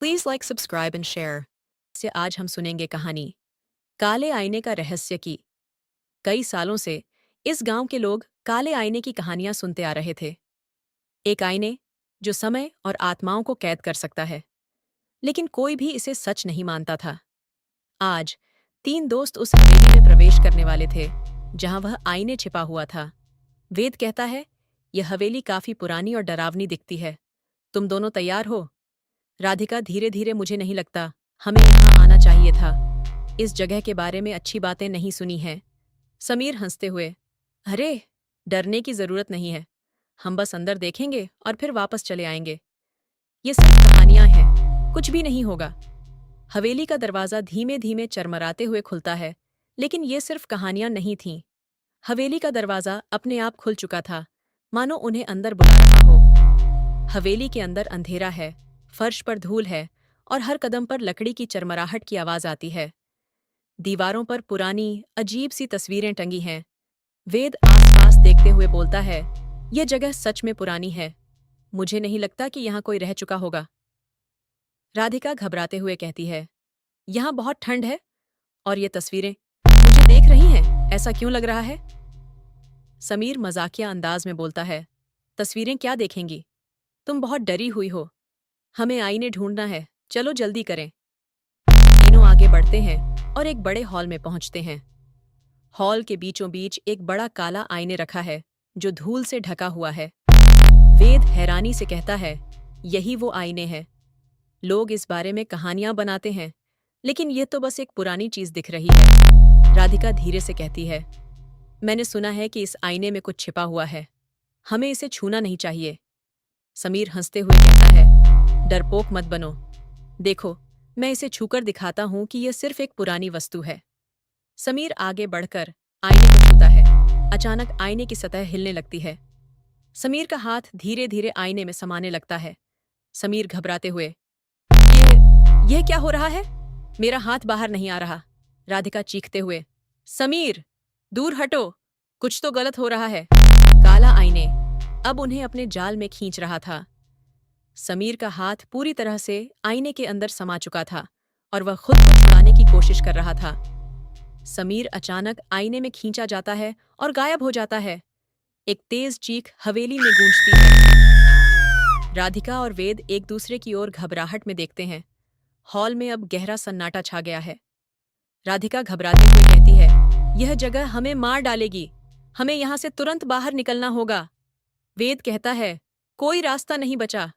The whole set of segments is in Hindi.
Please like subscribe and share. से आज हम सुनेंगे कहानी काले आईने का रहस्य की। कई सालों से इस गांव के लोग काले आईने की कहानियां सुनते आ रहे थे। एक आईने जो समय और आत्माओं को कैद कर सकता है, लेकिन कोई भी इसे सच नहीं मानता था। आज तीन दोस्त उस हवेली में प्रवेश करने वाले थे जहां वह आईने छिपा हुआ था। वेद कहता है, यह हवेली काफी पुरानी और डरावनी दिखती है। तुम दोनों तैयार हो? राधिका धीरे धीरे, मुझे नहीं लगता हमें यहाँ आना चाहिए था। इस जगह के बारे में अच्छी बातें नहीं सुनी हैं। समीर हंसते हुए, अरे डरने की जरूरत नहीं है, हम बस अंदर देखेंगे और फिर वापस चले आएंगे। ये सिर्फ कहानियां हैं, कुछ भी नहीं होगा। हवेली का दरवाजा धीमे धीमे चरमराते हुए खुलता है, लेकिन ये सिर्फ कहानियां नहीं थीं। हवेली का दरवाजा अपने आप खुल चुका था, मानो उन्हें अंदर बुला रहा हो। हवेली के अंदर अंधेरा है, फर्श पर धूल है और हर कदम पर लकड़ी की चरमराहट की आवाज आती है। दीवारों पर पुरानी अजीब सी तस्वीरें टंगी हैं। वेद आसपास देखते हुए बोलता है, यह जगह सच में पुरानी है। मुझे नहीं लगता कि यहाँ कोई रह चुका होगा। राधिका घबराते हुए कहती है, यहाँ बहुत ठंड है और ये तस्वीरें मुझे देख रही हैं, ऐसा क्यों लग रहा है? समीर मजाकिया अंदाज में बोलता है, तस्वीरें क्या देखेंगी? तुम बहुत डरी हुई हो। हमें आईने ढूंढना है, चलो जल्दी करें। तीनों आगे बढ़ते हैं और एक बड़े हॉल में पहुंचते हैं। हॉल के बीचों बीच एक बड़ा काला आईने रखा है जो धूल से ढका हुआ है। वेद हैरानी से कहता है, यही वो आईने हैं। लोग इस बारे में कहानियां बनाते हैं, लेकिन यह तो बस एक पुरानी चीज दिख रही है। राधिका धीरे से कहती है, मैंने सुना है कि इस आईने में कुछ छिपा हुआ है, हमें इसे छूना नहीं चाहिए। समीर हंसते हुए कहता है, डरपोक मत बनो। देखो, मैं इसे छूकर दिखाता हूं कि यह सिर्फ एक पुरानी वस्तु है। समीर आगे बढ़कर आईने को छूता है। अचानक आईने की सतह हिलने लगती है। समीर का हाथ धीरे धीरे आईने में समाने लगता है। समीर घबराते हुए, ये क्या हो रहा है? मेरा हाथ बाहर नहीं आ रहा। राधिका चीखते हुए, समीर दूर हटो, कुछ तो गलत हो रहा है। काला आईने अब उन्हें अपने जाल में खींच रहा था। समीर का हाथ पूरी तरह से आईने के अंदर समा चुका था और वह खुद को छुड़ाने की कोशिश कर रहा था। समीर अचानक आईने में खींचा जाता है और गायब हो जाता है। एक तेज चीख हवेली में गूंजती है। राधिका और वेद एक दूसरे की ओर घबराहट में देखते हैं। हॉल में अब गहरा सन्नाटा छा गया है। राधिका घबराते हुए कहती है, यह जगह हमें मार डालेगी, हमें यहां से तुरंत बाहर निकलना होगा। वेद कहता है, कोई रास्ता नहीं बचा।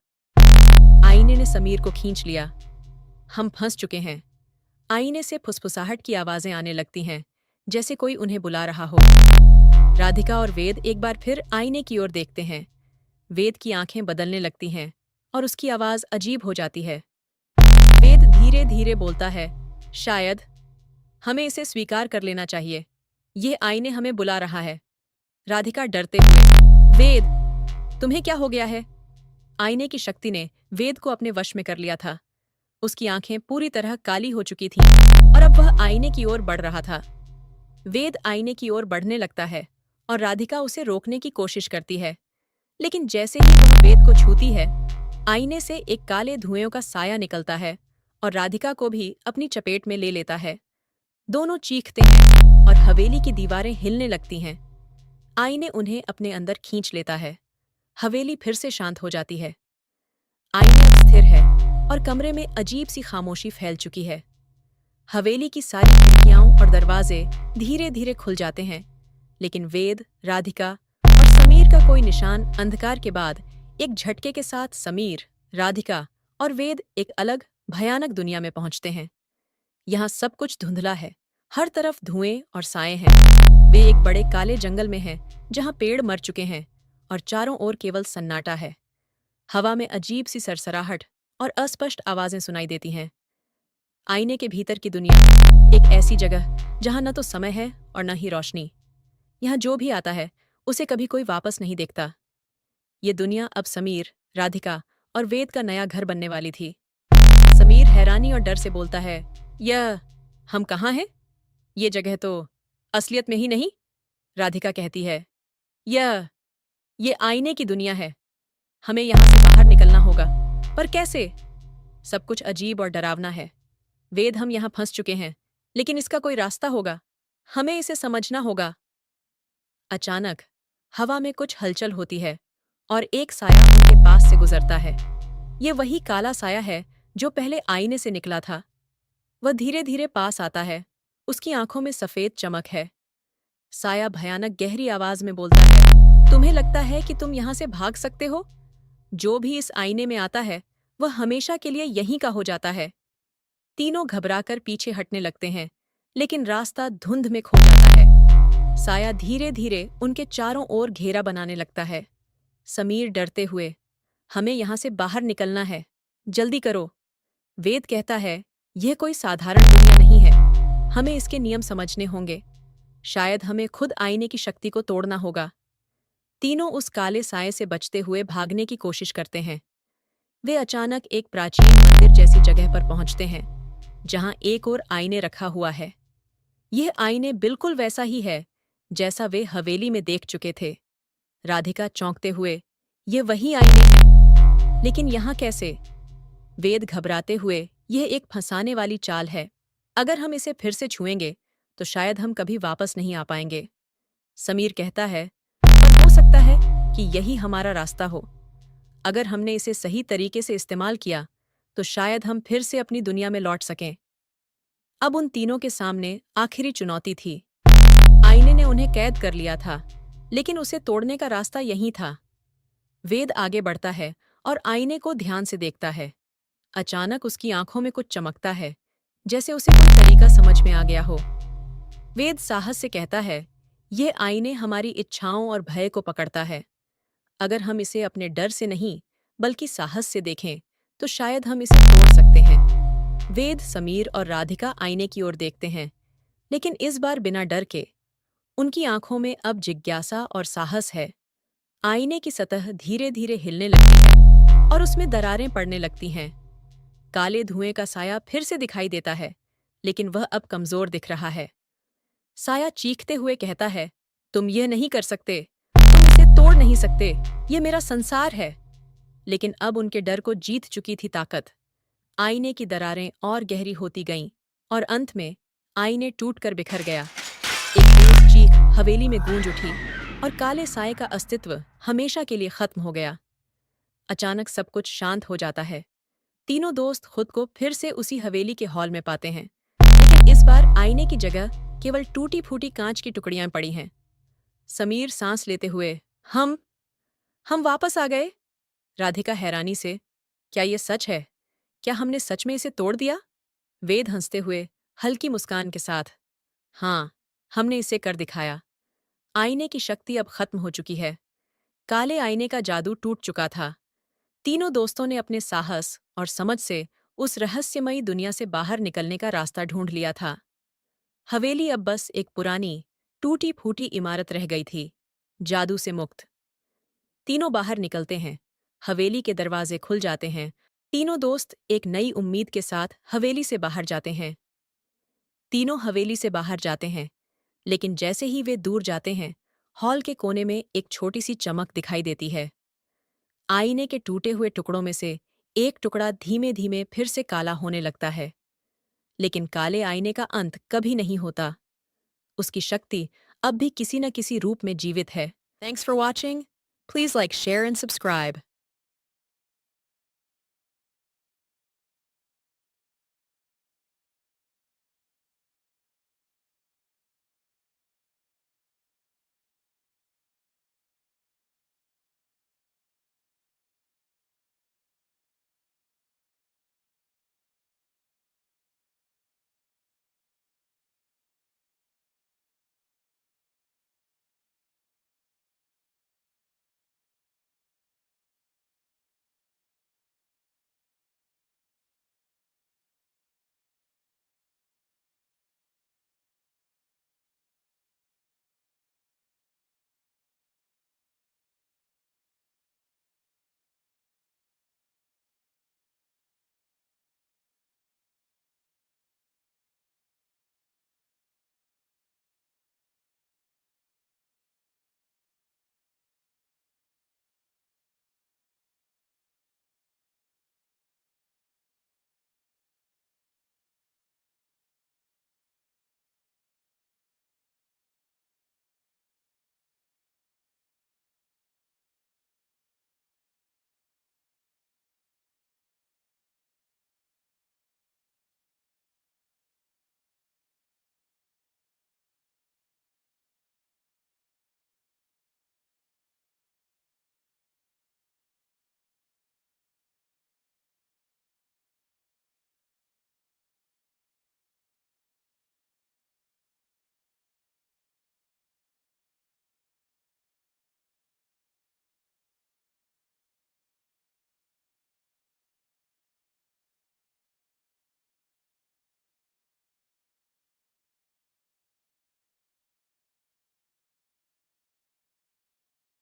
आईने ने समीर को खींच लिया। हम फंस चुके हैं। आईने से फुसफुसाहट की आवाजें आने लगती हैं, जैसे कोई उन्हें बुला रहा हो। राधिका और वेद एक बार फिर आईने की ओर देखते हैं। वेद की आंखें बदलने लगती हैं और उसकी आवाज अजीब हो जाती है। वेद धीरे धीरे बोलता है, शायद हमें इसे स्वीकार कर लेना चाहिए। ये आईने हमें बुला रहा है। राधिका डरते हुए, वेद तुम्हें क्या हो गया है? आईने की शक्ति ने वेद को अपने वश में कर लिया था। उसकी आंखें पूरी तरह काली हो चुकी थीं और अब वह आईने की ओर बढ़ रहा था। वेद आईने की ओर बढ़ने लगता है और राधिका उसे रोकने की कोशिश करती है, लेकिन जैसे ही वह वेद को छूती है, आईने से एक काले धुएं का साया निकलता है और राधिका को भी अपनी चपेट में ले लेता है। दोनों चीखते हैं और हवेली की दीवारें हिलने लगती हैं। आईने उन्हें अपने अंदर खींच लेता है। हवेली फिर से शांत हो जाती है। आईने अब स्थिर है और कमरे में अजीब सी खामोशी फैल चुकी है। हवेली की सारी खिड़कियां और दरवाजे धीरे धीरे खुल जाते हैं, लेकिन वेद, राधिका और समीर का कोई निशान। अंधकार के बाद एक झटके के साथ समीर, राधिका और वेद एक अलग भयानक दुनिया में पहुंचते हैं। यहाँ सब कुछ धुंधला है, हर तरफ धुएं और साए हैं। वे एक बड़े काले जंगल में हैं, जहाँ पेड़ मर चुके हैं और चारों ओर केवल सन्नाटा है। हवा में अजीब सी सरसराहट और अस्पष्ट आवाजें सुनाई देती हैं। आईने के भीतर की दुनिया, एक ऐसी जगह जहां न तो समय है और न ही रोशनी। यहाँ जो भी आता है उसे कभी कोई वापस नहीं देखता। ये दुनिया अब समीर, राधिका और वेद का नया घर बनने वाली थी। समीर हैरानी और डर से बोलता है, यह हम कहाँ हैं? ये जगह तो असलियत में ही नहीं। राधिका कहती है, ये आईने की दुनिया है, हमें यहाँ से बाहर निकलना होगा, पर कैसे? सब कुछ अजीब और डरावना है। वेद, हम यहाँ फंस चुके हैं, लेकिन इसका कोई रास्ता होगा। हमें इसे समझना होगा। अचानक हवा में कुछ हलचल होती है और एक साया उनके पास से गुजरता है। ये वही काला साया है जो पहले आईने से निकला था। वह धीरे धीरे पास आता है। उसकी आंखों में सफेद चमक है। साया भयानक गहरी आवाज में बोलता है, तुम्हें लगता है कि तुम यहां से भाग सकते हो? जो भी इस आईने में आता है वह हमेशा के लिए यहीं का हो जाता है। तीनों घबराकर पीछे हटने लगते हैं, लेकिन रास्ता धुंध में खो जाता है। साया धीरे धीरे उनके चारों ओर घेरा बनाने लगता है। समीर डरते हुए, हमें यहां से बाहर निकलना है, जल्दी करो। वेद कहता है, यह कोई साधारण दुनिया नहीं है, हमें इसके नियम समझने होंगे। शायद हमें खुद आईने की शक्ति को तोड़ना होगा। तीनों उस काले साए से बचते हुए भागने की कोशिश करते हैं। वे अचानक एक प्राचीन मंदिर जैसी जगह पर पहुंचते हैं, जहां एक और आईने रखा हुआ है। यह आईने बिल्कुल वैसा ही है जैसा वे हवेली में देख चुके थे। राधिका चौंकते हुए, ये वही आईने हैं, लेकिन यहाँ कैसे? वेद घबराते हुए, यह एक फंसाने वाली चाल है। अगर हम इसे फिर से छुएंगे तो शायद हम कभी वापस नहीं आ पाएंगे। समीर कहता है, पर हो सकता है कि यही हमारा रास्ता हो। अगर हमने इसे सही तरीके से इस्तेमाल किया तो शायद हम फिर से अपनी दुनिया में लौट सकें। अब उन तीनों के सामने आखिरी चुनौती थी। आईने ने उन्हें कैद कर लिया था, लेकिन उसे तोड़ने का रास्ता यहीं था। वेद आगे बढ़ता है और आईने को ध्यान से देखता है। अचानक उसकी आंखों में कुछ चमकता है, जैसे उसे कोई तरीका समझ में आ गया हो। वेद साहस से कहता है, यह आईने हमारी इच्छाओं और भय को पकड़ता है। अगर हम इसे अपने डर से नहीं, बल्कि साहस से देखें, तो शायद हम इसे तोड़ सकते हैं। वेद, समीर और राधिका आईने की ओर देखते हैं, लेकिन इस बार बिना डर के। उनकी आंखों में अब जिज्ञासा और साहस है। आईने की सतह धीरे धीरे हिलने लगती है और उसमें दरारें पड़ने लगती हैं। काले धुएं का साया फिर से दिखाई देता है, लेकिन वह अब कमजोर दिख रहा है। साया चीखते हुए कहता है, तुम यह नहीं कर सकते, तुम इसे तोड़ नहीं सकते, यह मेरा संसार है। लेकिन अब उनके डर को जीत चुकी थी ताकत। आईने की दरारें और गहरी होती गईं और अंत में आईने टूटकर बिखर गया। एक तेज चीख हवेली में गूंज उठी और काले साए का अस्तित्व हमेशा के लिए खत्म हो गया। अचानक सब कुछ शांत हो जाता है। तीनों दोस्त खुद को फिर से उसी हवेली के हॉल में पाते हैं, लेकिन इस बार आईने की जगह केवल टूटी फूटी कांच की टुकड़ियां पड़ी हैं। समीर सांस लेते हुए, हम वापस आ गए। राधिका हैरानी से, क्या ये सच है? क्या हमने सच में इसे तोड़ दिया? वेद हंसते हुए, हल्की मुस्कान के साथ, हाँ, हमने इसे कर दिखाया। आईने की शक्ति अब खत्म हो चुकी है। काले आईने का जादू टूट चुका था। तीनों दोस्तों ने अपने साहस और समझ से उस रहस्यमयी दुनिया से बाहर निकलने का रास्ता ढूंढ लिया था। हवेली अब बस एक पुरानी, टूटी फूटी इमारत रह गई थी, जादू से मुक्त। तीनों बाहर निकलते हैं। हवेली के दरवाजे खुल जाते हैं। तीनों दोस्त एक नई उम्मीद के साथ हवेली से बाहर जाते हैं। तीनों हवेली से बाहर जाते हैं, लेकिन जैसे ही वे दूर जाते हैं, हॉल के कोने में एक छोटी सी चमक दिखाई देती है। आईने के टूटे हुए टुकड़ों में से एक टुकड़ा धीमे धीमे फिर से काला होने लगता है। लेकिन काले आईने का अंत कभी नहीं होता। उसकी शक्ति अब भी किसी न किसी रूप में जीवित है। Thanks for watching. Please like, share and subscribe.